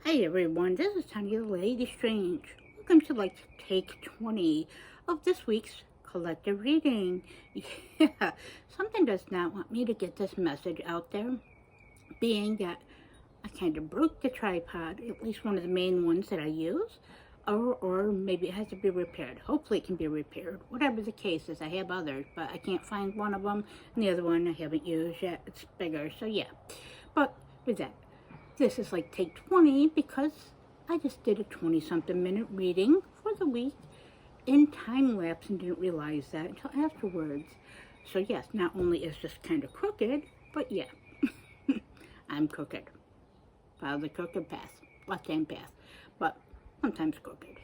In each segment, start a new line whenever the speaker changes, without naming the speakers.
Hey everyone, this is Tanya the Lady Strange. Welcome to take 20 of this week's collective reading. Yeah, something does not want me to get this message out there, being that I kind of broke the tripod, at least one of the main ones that I use, or maybe it has to be repaired. Hopefully it can be repaired. Whatever the case is, I have others, but I can't find one of them, and the other one I haven't used yet. It's bigger, so yeah. But with that, this is take 20 because I just did a 20-something minute reading for the week in time lapse and didn't realize that until afterwards. So yes, not only is this kind of crooked, but yeah, I'm crooked. Follow the crooked path, left-hand path, but sometimes crooked,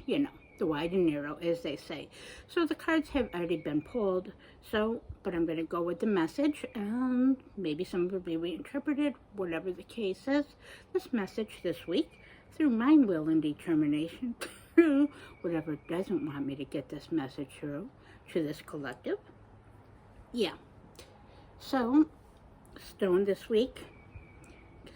the wide and narrow, as they say. So the cards have already been pulled, but I'm going to go with the message, and maybe some will be reinterpreted, whatever the case is. This message this week, through my will and determination, through whatever doesn't want me to get this message through to this collective. Yeah. So, stone this week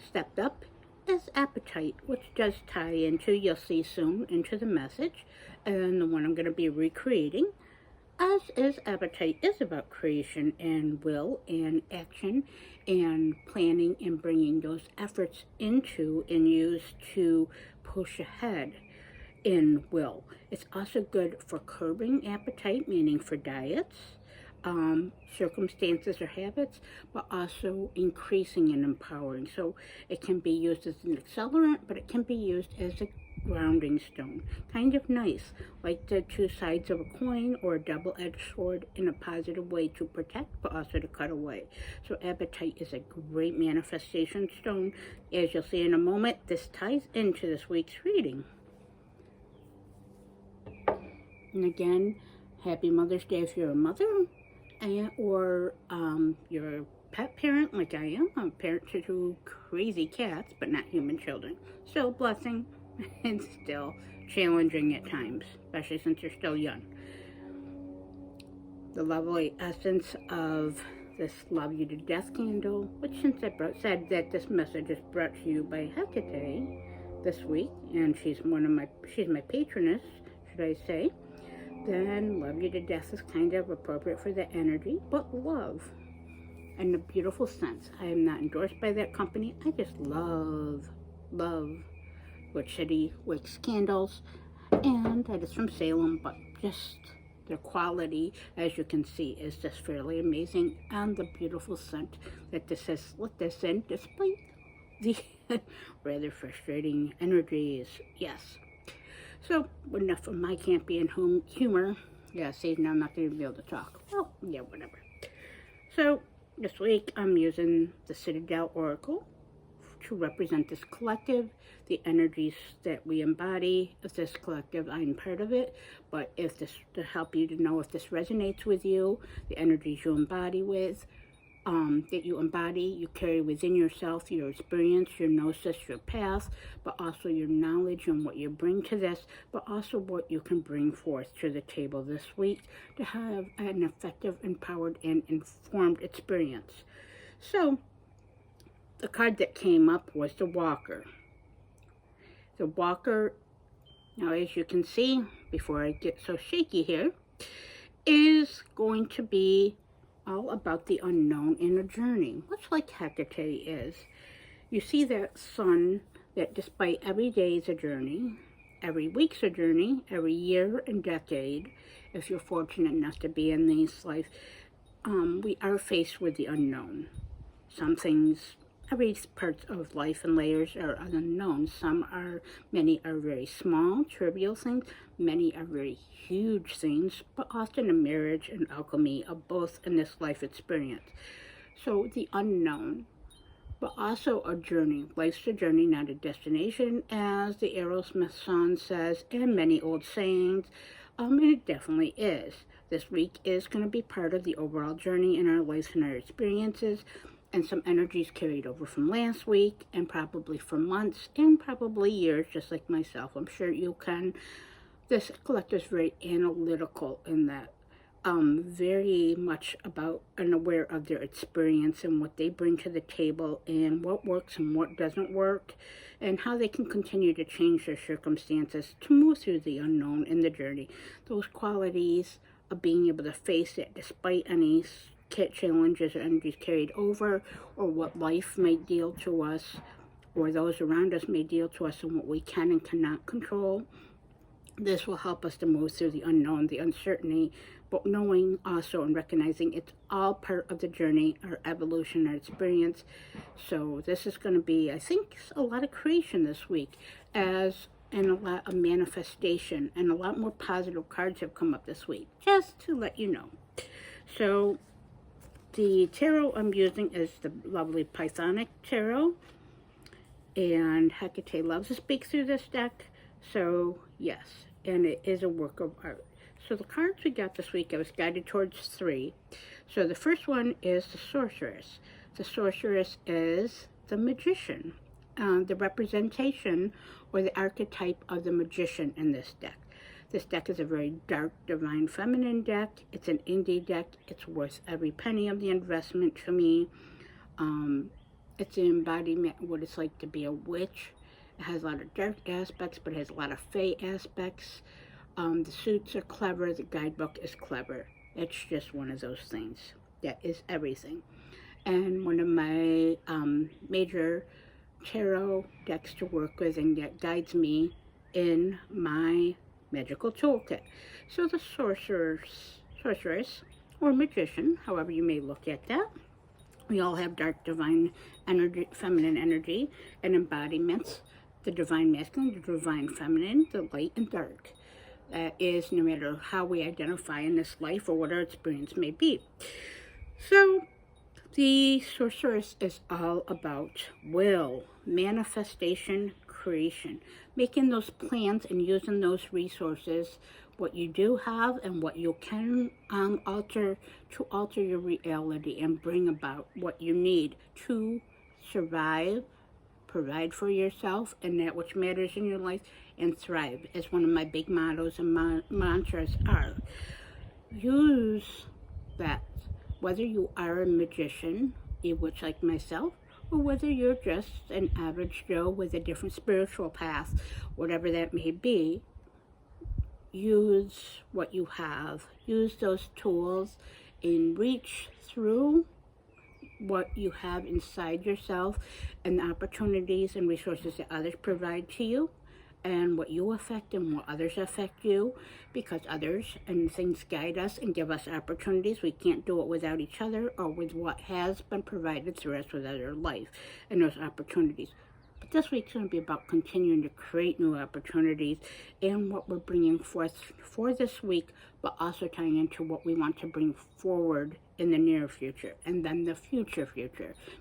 stepped up is appetite, which does tie into, you'll see soon, into the message, and the one I'm going to be recreating, as is appetite is about creation and will and action and planning and bringing those efforts into and used to push ahead in will. It's also good for curbing appetite, meaning for diets, circumstances or habits, but also increasing and empowering. So it can be used as an accelerant, but it can be used as a grounding stone. Kind of nice, like the two sides of a coin or a double-edged sword, in a positive way to protect, but also to cut away. So appetite is a great manifestation stone. As you'll see in a moment, this ties into this week's reading. And again, happy Mother's Day if you're a mother, or you're a pet parent like I am. I'm a parent to two crazy cats, but not human children. Still a blessing and still challenging at times, especially since you're still young. The lovely essence of this Love You to Death candle, which, since I said that this message is brought to you by Hekate this week, and she's my patroness, should I say, then Love You to Death is kind of appropriate for the energy, but love and the beautiful scents. I am not endorsed by that company. I just love Witch City Wicks candles, and that is from Salem, but just the quality, as you can see, is just fairly amazing, and the beautiful scent that this has let this in, despite the rather frustrating energies. Yes. So, enough of my campy and humor. Yeah, see, now I'm not going to be able to talk. Well, yeah, whatever. So, this week I'm using the Citadel Oracle to represent this collective, the energies that we embody of this collective. I'm part of it, but if this, to help you to know if this resonates with you, the energies you embody you carry within yourself, your experience, your gnosis, your path, but also your knowledge and what you bring to this, but also what you can bring forth to the table this week to have an effective, empowered, and informed experience. So, the card that came up was the Walker. The Walker, now as you can see, before I get so shaky here, is going to be all about the unknown in a journey, much like Hekate is. You see that sun, that despite every day is a journey, every week's a journey, every year and decade, if you're fortunate enough to be in this life, we are faced with the unknown. Some things, every part of life and layers are unknown. Many are very small, trivial things. Many are very huge things, but often a marriage and alchemy of both in this life experience. So the unknown, but also a journey. Life's a journey, not a destination, as the Aerosmith song says, and many old sayings. And it definitely is. This week is going to be part of the overall journey in our lives and our experiences, and some energies carried over from last week, and probably for months, and probably years, just like myself. I'm sure you can. This collector is very analytical in that very much about and aware of their experience and what they bring to the table and what works and what doesn't work and how they can continue to change their circumstances to move through the unknown in the journey. Those qualities of being able to face it despite any challenges or energies carried over, or what life may deal to us or those around us may deal to us, and what we can and cannot control. This will help us to move through the unknown, the uncertainty, but knowing also and recognizing it's all part of the journey, our evolution, our experience. So this is going to be, I think, a lot of creation this week, and a lot of manifestation, and a lot more positive cards have come up this week, just to let you know. So the tarot I'm using is the lovely Pythonic Tarot, and Hekate loves to speak through this deck. So yes, and it is a work of art. So the cards we got this week, I was guided towards 3. So the first one is the Sorceress. The Sorceress is the Magician, the representation or the archetype of the Magician in this deck. This deck is a very dark, divine, feminine deck. It's an indie deck. It's worth every penny of the investment to me. It's an embodiment of what it's like to be a witch. It has a lot of dark aspects, but it has a lot of fae aspects. The suits are clever. The guidebook is clever. It's just one of those things. That is everything. And one of my major tarot decks to work with, and that guides me in my magical toolkit. So the sorceress, or magician, however you may look at that. We all have dark, divine energy, feminine energy, and embodiments. The divine masculine, the divine feminine, the light and dark. That is no matter how we identify in this life or what our experience may be. So the Sorceress is all about will, manifestation, creation, making those plans and using those resources, what you do have and what you can alter to alter your reality and bring about what you need to survive, provide for yourself and that which matters in your life, and thrive, as one of my big mottos and mantras are. Use that, whether you are a magician, a witch like myself, or whether you're just an average Joe with a different spiritual path, whatever that may be. Use what you have. Use those tools and reach through what you have inside yourself and the opportunities and resources that others provide to you, and what you affect and what others affect you, because others and things guide us and give us opportunities. We can't do it without each other or with what has been provided through us with other life and those opportunities. But this week's going to be about continuing to create new opportunities and what we're bringing forth for this week, but also tying into what we want to bring forward in the near future, and then the future,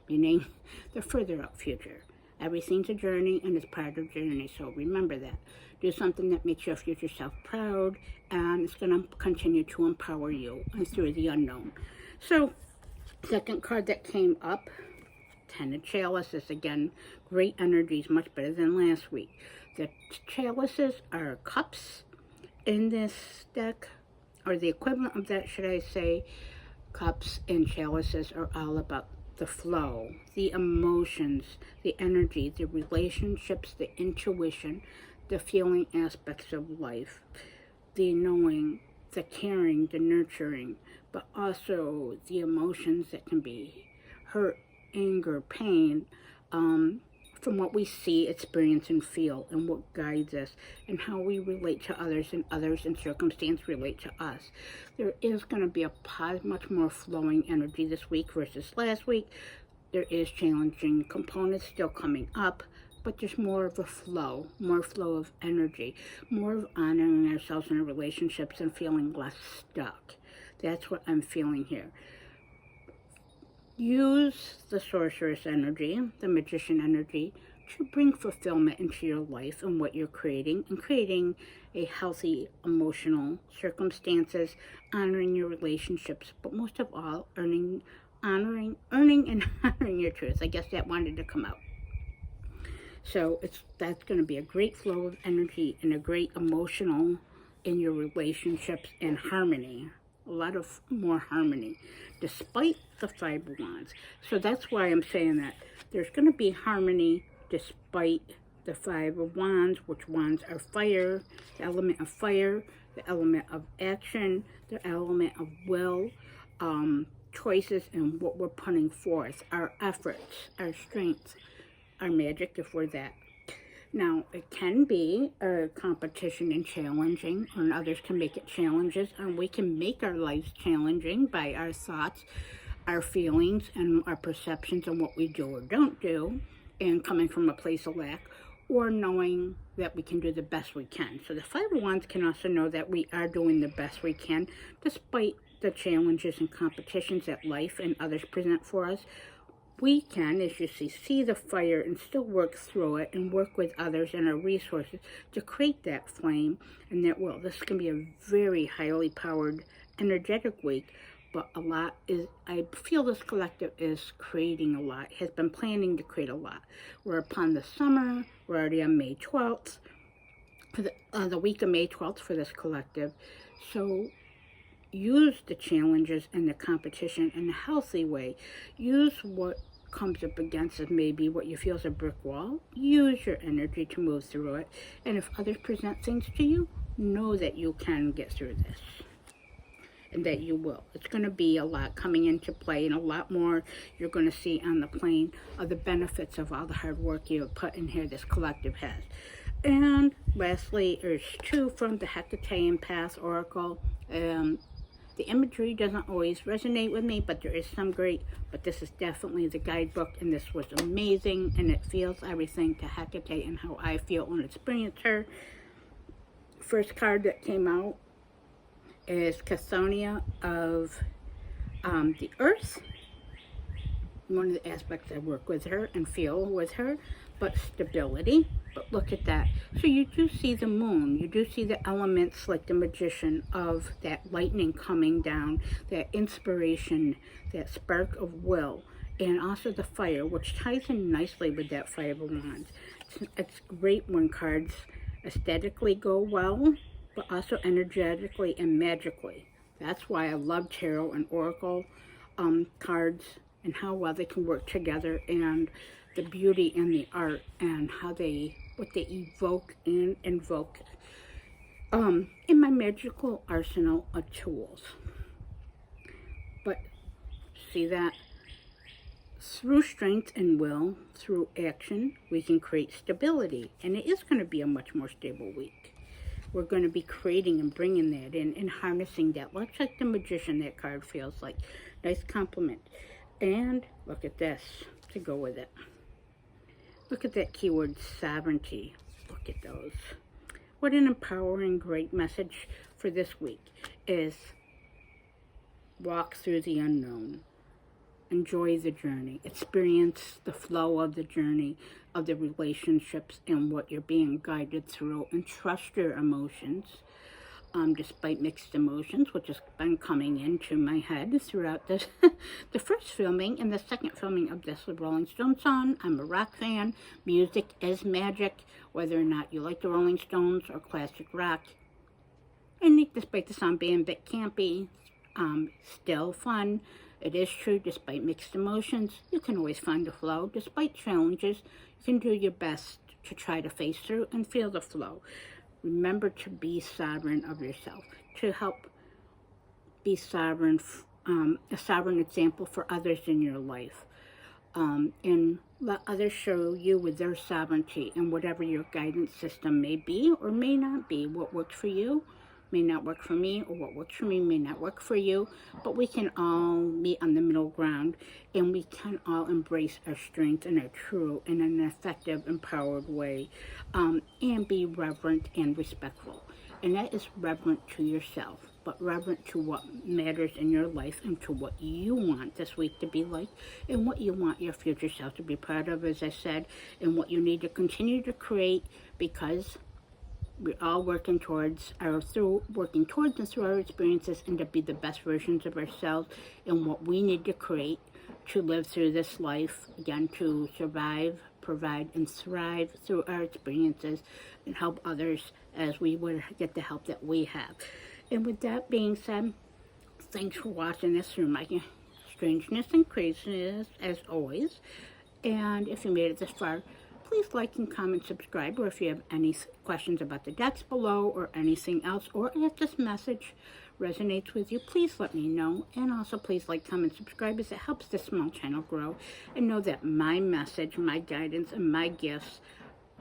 meaning the further out future. Everything's a journey and it's part of the journey, so remember that. Do something that makes your future self proud, and it's going to continue to empower you through the unknown. So, second card that came up, 10 of Chalices. Again, great energies, much better than last week. The chalices are cups in this deck, or the equivalent of that, should I say. Cups and chalices are all about the flow, the emotions, the energy, the relationships, the intuition, the feeling aspects of life, the knowing, the caring, the nurturing, but also the emotions that can be hurt, anger, pain, from what we see, experience, and feel, and what guides us, and how we relate to others, and others in circumstance relate to us. There is going to be a much more flowing energy this week versus last week. There is challenging components still coming up, but there's more of a flow, more flow of energy, more of honoring ourselves in our relationships and feeling less stuck. That's what I'm feeling here. Use the sorceress energy, the magician energy, to bring fulfillment into your life and what you're creating, and creating a healthy emotional circumstances, honoring your relationships, but most of all, earning and honoring your truth. I guess that wanted to come out. So that's going to be a great flow of energy and a great emotional in your relationships and harmony a lot of more harmony, despite the 5 of Wands. So that's why I'm saying that there's going to be harmony despite the 5 of Wands, which wands are fire, the element of fire, the element of action, the element of will, choices, and what we're putting forth, our efforts, our strength, our magic, if we're that. Now, it can be a competition and challenging, and others can make it challenges, and we can make our lives challenging by our thoughts, our feelings, and our perceptions on what we do or don't do, and coming from a place of lack, or knowing that we can do the best we can. So the 5 of Wands can also know that we are doing the best we can, despite the challenges and competitions that life and others present for us. We can, as you see the fire and still work through it and work with others and our resources to create that flame and that will. This can be a very highly powered, energetic week, but a lot is, I feel this collective is creating a lot, has been planning to create a lot. We're upon the summer, we're already on May 12th, for the week of May 12th for this collective. So use the challenges and the competition in a healthy way. Use what comes up against it, maybe what you feel is a brick wall. Use your energy to move through it. And if others present things to you, know that you can get through this. And that you will. It's going to be a lot coming into play, and a lot more you're going to see on the plane of the benefits of all the hard work you have put in here this collective has. And lastly, there's 2 from the Hekate and Path Oracle. The imagery doesn't always resonate with me, but there is some great, but this is definitely the guidebook, and this was amazing, and it feels everything to Hekate and how I feel and experience her. First card that came out is Cathonia of the Earth. One of the aspects I work with her and feel with her, but stability. But look at that. So you do see the moon. You do see the elements like the magician of that lightning coming down, that inspiration, that spark of will, and also the fire, which ties in nicely with that 5 of Wands. It's great when cards aesthetically go well, but also energetically and magically. That's why I love tarot and oracle cards and how well they can work together, and the beauty and the art and how what they evoke and invoke in my magical arsenal of tools. But see that through strength and will, through action, we can create stability, and it is going to be a much more stable week. We're going to be creating and bringing that in and harnessing that, much like the magician that card feels like. Nice compliment. And look at this to go with it. Look at that keyword, sovereignty. Look at those. What an empowering, great message for this week is walk through the unknown. Enjoy the journey. Experience the flow of the journey, of the relationships and what you're being guided through, and trust your emotions. Despite mixed emotions, which has been coming into my head throughout this, the first filming and the second filming of this with Rolling Stones song. I'm a rock fan. Music is magic, whether or not you like the Rolling Stones or classic rock. And despite the song being a bit campy, still fun. It is true, despite mixed emotions, you can always find the flow. Despite challenges, you can do your best to try to face through and feel the flow. Remember to be sovereign of yourself, to help be sovereign, a sovereign example for others in your life. And let others show you with their sovereignty and whatever your guidance system may be or may not be. What works for you may not work for me, or what works for me may not work for you, but we can all meet on the middle ground, and we can all embrace our strength and our true in an effective, empowered way, and be reverent and respectful. And that is reverent to yourself, but reverent to what matters in your life and to what you want this week to be like, and what you want your future self to be proud of, as I said, and what you need to continue to create, because we're all working towards and through our experiences, and to be the best versions of ourselves and what we need to create to live through this life, again, to survive, provide, and thrive through our experiences and help others as we would get the help that we have. And with that being said, Thanks for watching this through my strangeness and craziness, as always. And if you made it this far, please like and comment, subscribe, or if you have any questions about the decks below or anything else, or if this message resonates with you, please let me know. And also please like, comment, subscribe, as it helps this small channel grow. And know that my message, my guidance, and my gifts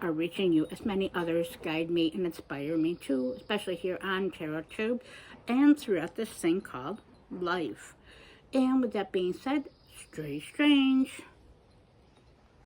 are reaching you as many others guide me and inspire me too, especially here on TarotTube and throughout this thing called life. And with that being said, stay strange.